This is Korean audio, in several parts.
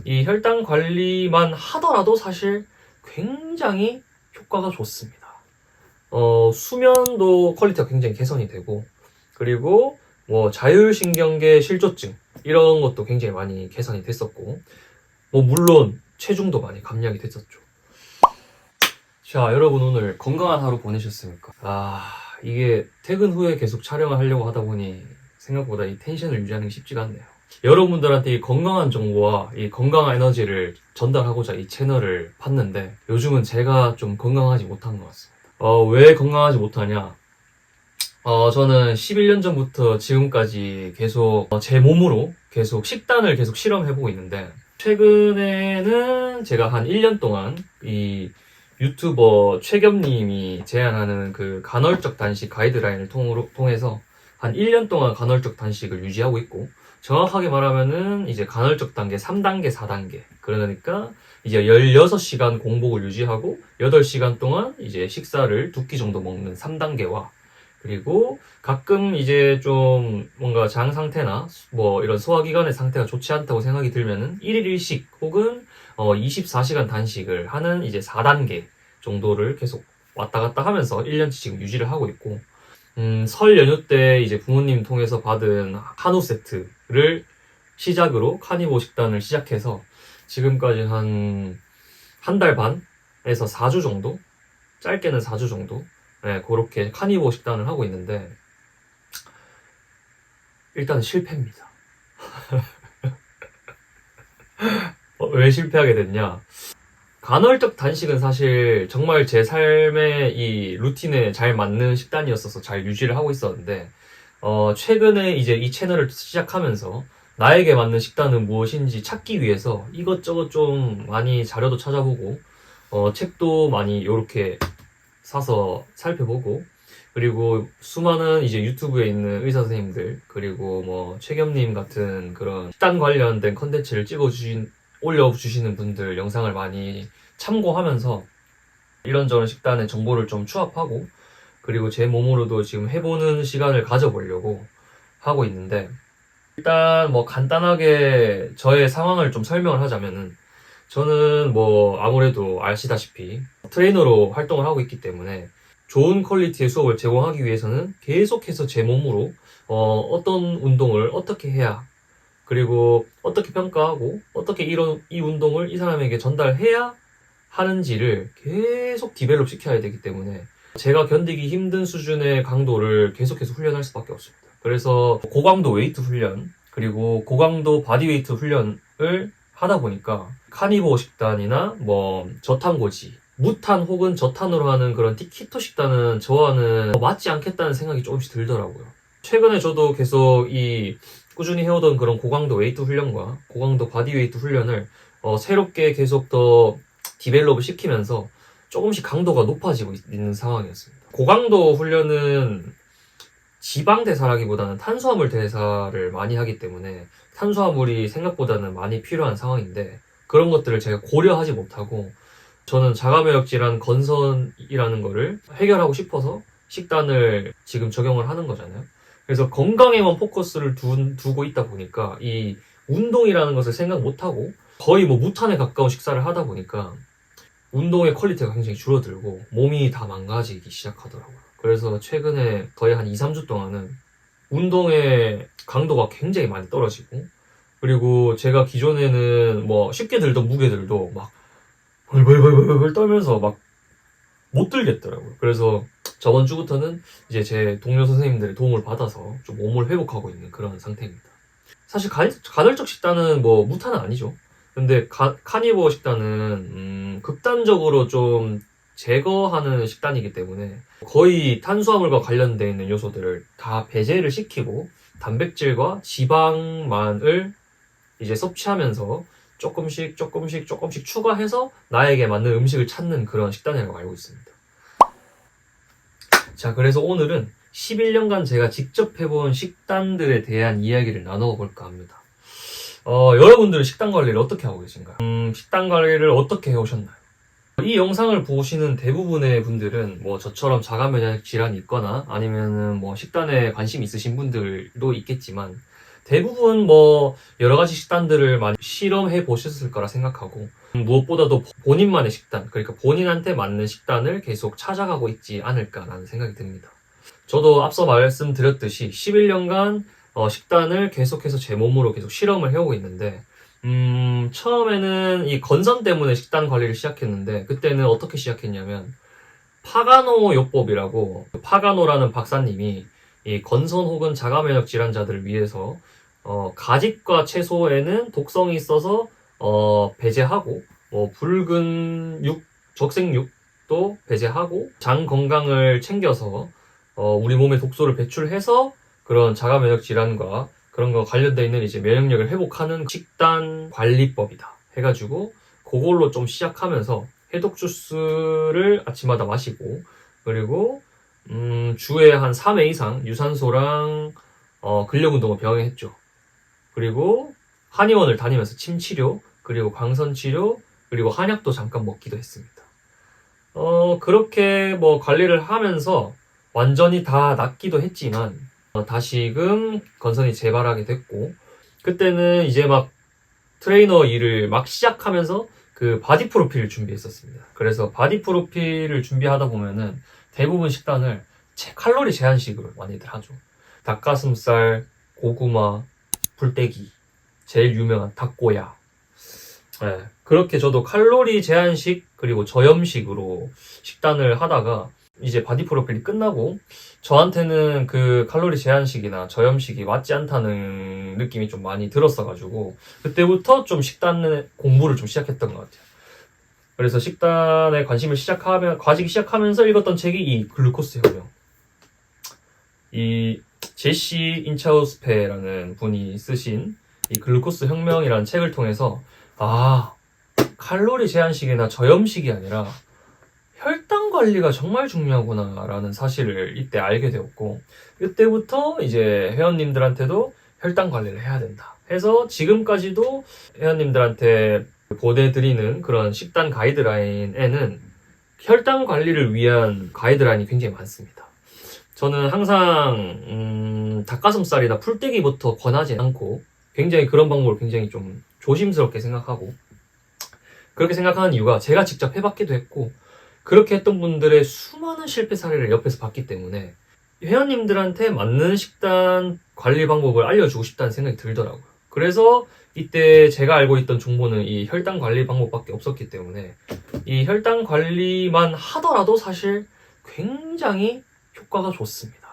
이 혈당 관리만 하더라도 사실 굉장히 효과가 좋습니다. 수면도 퀄리티가 굉장히 개선이 되고, 그리고 뭐 자율신경계 실조증 이런 것도 굉장히 많이 개선이 됐었고, 뭐 물론 체중도 많이 감량이 됐었죠. 자, 여러분 오늘 건강한 하루 보내셨습니까? 이게 퇴근 후에 계속 촬영을 하려고 하다 보니 생각보다 이 텐션을 유지하는 게 쉽지가 않네요. 여러분들한테 이 건강한 정보와 이 건강한 에너지를 전달하고자 이 채널을 팠는데, 요즘은 제가 좀 건강하지 못한 것 같습니다. 왜 건강하지 못하냐? 저는 11년 전부터 지금까지 계속 제 몸으로 계속 식단을 계속 실험해보고 있는데, 최근에는 제가 한 1년 동안 이 유튜버 최겸님이 제안하는 그 간헐적 단식 가이드라인을 통해서 한 1년 동안 간헐적 단식을 유지하고 있고, 정확하게 말하면은 이제 간헐적 단계 3단계, 4단계. 그러니까 이제 16시간 공복을 유지하고 8시간 동안 이제 식사를 2끼 정도 먹는 3단계와, 그리고 가끔 이제 좀 뭔가 장 상태나 뭐 이런 소화기관의 상태가 좋지 않다고 생각이 들면은 1일 1식 혹은 24시간 단식을 하는 이제 4단계 정도를 계속 왔다 갔다 하면서 1년치 지금 유지를 하고 있고, 설 연휴 때 이제 부모님 통해서 받은 한우 세트를 시작으로 카니보 식단을 시작해서 지금까지 한 달 반에서 4주 정도? 짧게는 4주 정도? 네, 그렇게 카니보 식단을 하고 있는데, 일단 실패입니다. 왜 실패하게 됐냐? 간헐적 단식은 사실 정말 제 삶의 이 루틴에 잘 맞는 식단이었어서 잘 유지를 하고 있었는데, 최근에 이제 이 채널을 시작하면서 나에게 맞는 식단은 무엇인지 찾기 위해서 이것저것 좀 많이 자료도 찾아보고, 책도 많이 이렇게 사서 살펴보고, 그리고 수많은 이제 유튜브에 있는 의사 선생님들, 그리고 뭐 최겸님 같은 그런 식단 관련된 컨텐츠를 올려주시는 분들 영상을 많이 참고하면서 이런저런 식단의 정보를 좀 추합하고, 그리고 제 몸으로도 지금 해보는 시간을 가져보려고 하고 있는데, 일단 뭐 간단하게 저의 상황을 좀 설명을 하자면은, 저는 뭐 아무래도 아시다시피 트레이너로 활동을 하고 있기 때문에 좋은 퀄리티의 수업을 제공하기 위해서는 계속해서 제 몸으로 어떤 운동을 어떻게 해야, 그리고 어떻게 평가하고 어떻게 이 운동을 이 사람에게 전달해야 하는지를 계속 디벨롭 시켜야 되기 때문에 제가 견디기 힘든 수준의 강도를 계속해서 훈련할 수밖에 없습니다. 그래서 고강도 웨이트 훈련, 그리고 고강도 바디웨이트 훈련을 하다 보니까 카니보 식단이나 뭐 저탄고지, 무탄 혹은 저탄으로 하는 그런 키토 식단은 저와는 맞지 않겠다는 생각이 조금씩 들더라고요. 최근에 저도 계속 꾸준히 해오던 그런 고강도 웨이트 훈련과 고강도 바디웨이트 훈련을 새롭게 계속 더 디벨롭을 시키면서 조금씩 강도가 높아지고 있는 상황이었습니다. 고강도 훈련은 지방 대사라기보다는 탄수화물 대사를 많이 하기 때문에 탄수화물이 생각보다는 많이 필요한 상황인데, 그런 것들을 제가 고려하지 못하고 저는 자가면역 질환 건선이라는 거를 해결하고 싶어서 식단을 지금 적용을 하는 거잖아요. 그래서 건강에만 포커스를 두고 있다 보니까 이 운동이라는 것을 생각 못하고 거의 뭐 무탄에 가까운 식사를 하다 보니까 운동의 퀄리티가 굉장히 줄어들고 몸이 다 망가지기 시작하더라고요. 그래서 최근에 거의 한 2, 3주 동안은 운동의 강도가 굉장히 많이 떨어지고, 그리고 제가 기존에는 뭐 쉽게 들던 무게들도 막 벌벌벌벌 떨면서 막 못 들겠더라고요. 그래서 저번 주부터는 이제 제 동료 선생님들의 도움을 받아서 좀 몸을 회복하고 있는 그런 상태입니다. 사실 간헐적 식단은 뭐 무탄은 아니죠. 근데 카니보 식단은 극단적으로 좀 제거하는 식단이기 때문에 거의 탄수화물과 관련되어 있는 요소들을 다 배제를 시키고 단백질과 지방만을 이제 섭취하면서 조금씩 추가해서 나에게 맞는 음식을 찾는 그런 식단이라고 알고 있습니다. 자, 그래서 오늘은 11년간 제가 직접 해본 식단들에 대한 이야기를 나눠볼까 합니다. 여러분들은 식단 관리를 어떻게 하고 계신가요? 식단 관리를 어떻게 해오셨나요? 이 영상을 보시는 대부분의 분들은 뭐 저처럼 자가면역 질환이 있거나 아니면은 뭐 식단에 관심 있으신 분들도 있겠지만, 대부분 뭐 여러 가지 식단들을 많이 실험해 보셨을 거라 생각하고 무엇보다도 본인만의 식단, 그러니까 본인한테 맞는 식단을 계속 찾아가고 있지 않을까라는 생각이 듭니다. 저도 앞서 말씀드렸듯이 11년간 식단을 계속해서 제 몸으로 계속 실험을 해오고 있는데 처음에는 이 건선 때문에 식단 관리를 시작했는데 그때는 어떻게 시작했냐면 파가노 요법이라고 파가노라는 박사님이 이 건선 혹은 자가면역 질환자들을 위해서 가짓과 채소에는 독성이 있어서 배제하고 붉은 육, 적색육도 배제하고 장 건강을 챙겨서 우리 몸의 독소를 배출해서 그런 자가면역 질환과 그런 거 관련돼 있는 이제 면역력을 회복하는 식단 관리법이다 해가지고 그걸로 좀 시작하면서 해독 주스를 아침마다 마시고 그리고 주에 한 3회 이상 유산소랑 근력 운동을 병행했죠. 그리고 한의원을 다니면서 침 치료 그리고 광선 치료 그리고 한약도 잠깐 먹기도 했습니다. 그렇게 뭐 관리를 하면서 완전히 다 낫기도 했지만 다시금 건선이 재발하게 됐고 그때는 이제 막 트레이너 일을 막 시작하면서 그 바디 프로필을 준비했었습니다. 그래서 바디 프로필을 준비하다 보면은 대부분 식단을 칼로리 제한식으로 많이들 하죠. 닭가슴살, 고구마, 불떼기, 제일 유명한 닭꼬야. 네, 그렇게 저도 칼로리 제한식 그리고 저염식으로 식단을 하다가 이제 바디 프로필이 끝나고 저한테는 그 칼로리 제한식이나 저염식이 맞지 않다는 느낌이 좀 많이 들었어가지고 그때부터 좀 식단 공부를 좀 시작했던 것 같아요. 그래서 식단에 관심을 가지기 시작하면서 읽었던 책이 이 글루코스 혁명. 이 제시 인차우스페라는 분이 쓰신 이 글루코스 혁명이라는 책을 통해서 칼로리 제한식이나 저염식이 아니라 혈당 관리가 정말 중요하구나라는 사실을 이때 알게 되었고 이때부터 이제 회원님들한테도 혈당 관리를 해야 된다 해서 지금까지도 회원님들한테 보내드리는 그런 식단 가이드라인에는 혈당 관리를 위한 가이드라인이 굉장히 많습니다. 저는 항상 닭가슴살이나 풀떼기부터 권하지 않고 굉장히 그런 방법을 굉장히 좀 조심스럽게 생각하고 그렇게 생각하는 이유가 제가 직접 해봤기도 했고 그렇게 했던 분들의 수많은 실패 사례를 옆에서 봤기 때문에 회원님들한테 맞는 식단 관리 방법을 알려주고 싶다는 생각이 들더라고요. 그래서 이때 제가 알고 있던 정보는 이 혈당 관리 방법밖에 없었기 때문에 이 혈당 관리만 하더라도 사실 굉장히 효과가 좋습니다.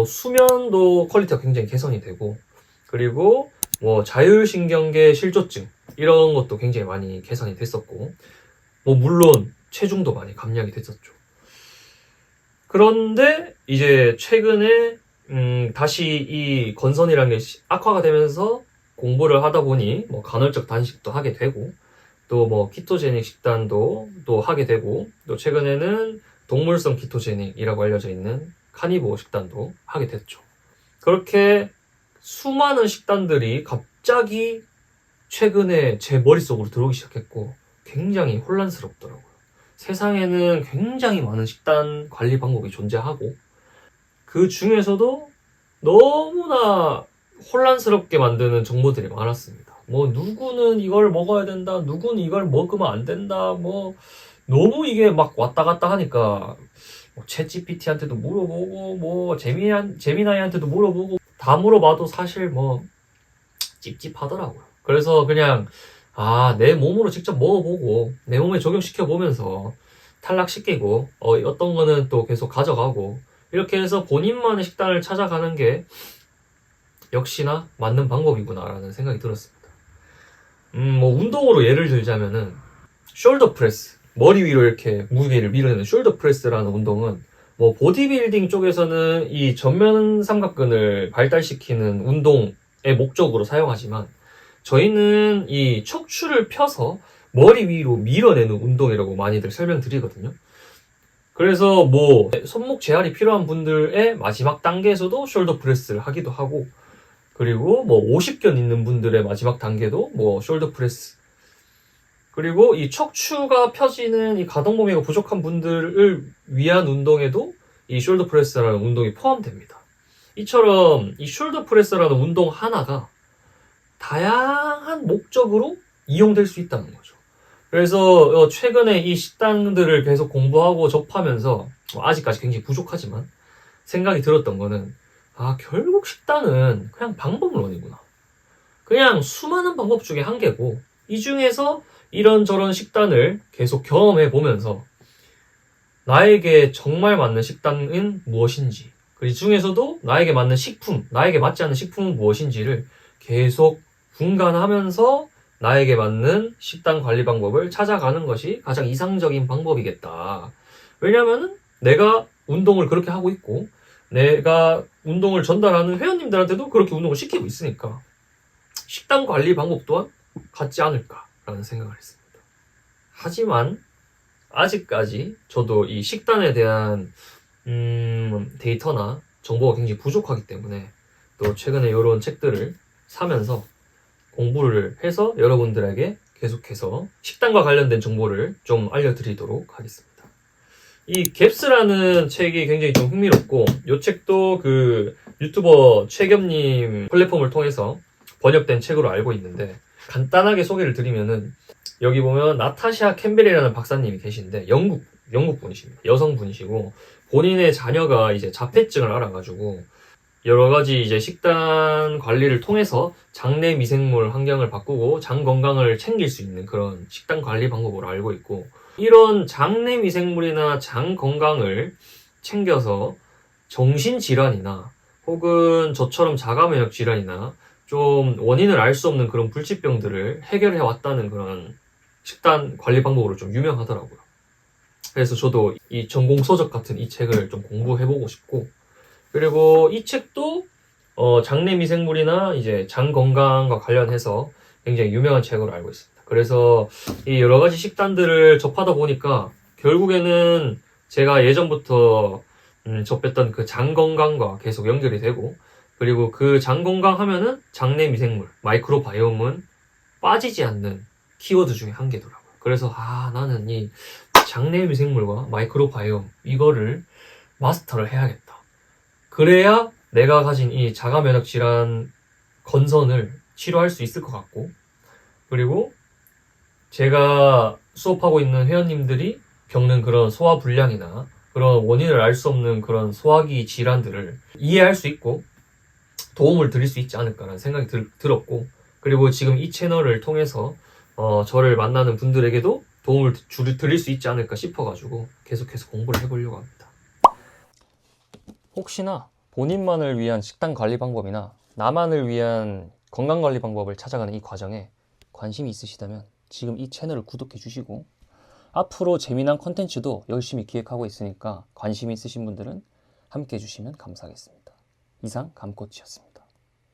수면도 퀄리티가 굉장히 개선이 되고 그리고 뭐 자율신경계 실조증 이런 것도 굉장히 많이 개선이 됐었고 물론 체중도 많이 감량이 됐었죠. 그런데 이제 최근에 다시 이 건선이라는 게 악화가 되면서 공부를 하다 보니 간헐적 단식도 하게 되고 또 키토제닉 식단도 또 하게 되고 또 최근에는 동물성 키토제닉이라고 알려져 있는 카니보 식단도 하게 됐죠. 그렇게 수많은 식단들이 갑자기 최근에 제 머릿속으로 들어오기 시작했고 굉장히 혼란스럽더라고요. 세상에는 굉장히 많은 식단 관리 방법이 존재하고 그 중에서도 너무나 혼란스럽게 만드는 정보들이 많았습니다. 누구는 이걸 먹어야 된다, 누구는 이걸 먹으면 안 된다, 너무 이게 막 왔다 갔다 하니까 챗GPT한테도 물어보고 제미나이한테도 물어보고 다 물어봐도 사실 찝찝하더라고요. 그래서 그냥 내 몸으로 직접 먹어보고 내 몸에 적용시켜보면서 탈락시키고 어떤 거는 또 계속 가져가고 이렇게 해서 본인만의 식단을 찾아가는 게 역시나 맞는 방법이구나라는 생각이 들었습니다. 운동으로 예를 들자면은 숄더 프레스, 머리 위로 이렇게 무게를 밀어내는 숄더 프레스라는 운동은 보디빌딩 쪽에서는 이 전면 삼각근을 발달시키는 운동의 목적으로 사용하지만 저희는 이 척추를 펴서 머리 위로 밀어내는 운동이라고 많이들 설명드리거든요. 그래서 손목 재활이 필요한 분들의 마지막 단계에서도 숄더 프레스를 하기도 하고 그리고 50견 있는 분들의 마지막 단계도 숄더 프레스 그리고 이 척추가 펴지는 이 가동 범위가 부족한 분들을 위한 운동에도 이 숄더 프레스라는 운동이 포함됩니다. 이처럼 이 숄더 프레스라는 운동 하나가 다양한 목적으로 이용될 수 있다는 거죠. 그래서 최근에 이 식단들을 계속 공부하고 접하면서 아직까지 굉장히 부족하지만 생각이 들었던 거는 결국 식단은 그냥 방법론이구나. 그냥 수많은 방법 중에 한 개고 이 중에서 이런저런 식단을 계속 경험해 보면서 나에게 정말 맞는 식단은 무엇인지, 그 중에서도 나에게 맞는 식품, 나에게 맞지 않는 식품은 무엇인지를 계속 분간하면서 나에게 맞는 식단 관리 방법을 찾아가는 것이 가장 이상적인 방법이겠다. 왜냐하면 내가 운동을 그렇게 하고 있고 내가 운동을 전달하는 회원님들한테도 그렇게 운동을 시키고 있으니까 식단 관리 방법 또한 같지 않을까라는 생각을 했습니다. 하지만 아직까지 저도 이 식단에 대한 데이터나 정보가 굉장히 부족하기 때문에 또 최근에 이런 책들을 사면서 공부를 해서 여러분들에게 계속해서 식단과 관련된 정보를 좀 알려드리도록 하겠습니다. 이 갭스라는 책이 굉장히 좀 흥미롭고 이 책도 그 유튜버 최겸님 플랫폼을 통해서 번역된 책으로 알고 있는데 간단하게 소개를 드리면은 여기 보면 나타샤 캠벨이라는 박사님이 계신데 영국 분이십니다. 여성분이시고 본인의 자녀가 이제 자폐증을 알아가지고 여러 가지 이제 식단 관리를 통해서 장내 미생물 환경을 바꾸고 장 건강을 챙길 수 있는 그런 식단 관리 방법으로 알고 있고 이런 장내 미생물이나 장 건강을 챙겨서 정신 질환이나 혹은 저처럼 자가 면역 질환이나 좀 원인을 알 수 없는 그런 불치병들을 해결해 왔다는 그런 식단 관리 방법으로 좀 유명하더라고요. 그래서 저도 이 전공 서적 같은 이 책을 좀 공부해보고 싶고, 그리고 이 책도 장내 미생물이나 이제 장 건강과 관련해서 굉장히 유명한 책으로 알고 있습니다. 그래서 이 여러 가지 식단들을 접하다 보니까 결국에는 제가 예전부터 접했던 그 장 건강과 계속 연결이 되고, 그리고 그 장 건강 하면은 장내 미생물, 마이크로바이옴은 빠지지 않는 키워드 중에 한 개더라고요. 그래서 나는 이 장내 미생물과 마이크로바이옴 이거를 마스터를 해야겠다. 그래야 내가 가진 이 자가 면역 질환 건선을 치료할 수 있을 것 같고, 그리고 제가 수업하고 있는 회원님들이 겪는 그런 소화 불량이나 그런 원인을 알 수 없는 그런 소화기 질환들을 이해할 수 있고 도움을 드릴 수 있지 않을까라는 생각이 들었고, 그리고 지금 이 채널을 통해서 저를 만나는 분들에게도 도움을 드릴 수 있지 않을까 싶어가지고 계속해서 공부를 해보려고 합니다. 혹시나 본인만을 위한 식단 관리 방법이나 나만을 위한 건강 관리 방법을 찾아가는 이 과정에 관심이 있으시다면 지금 이 채널을 구독해 주시고 앞으로 재미난 컨텐츠도 열심히 기획하고 있으니까 관심이 있으신 분들은 함께 해주시면 감사하겠습니다. 이상 감코치였습니다.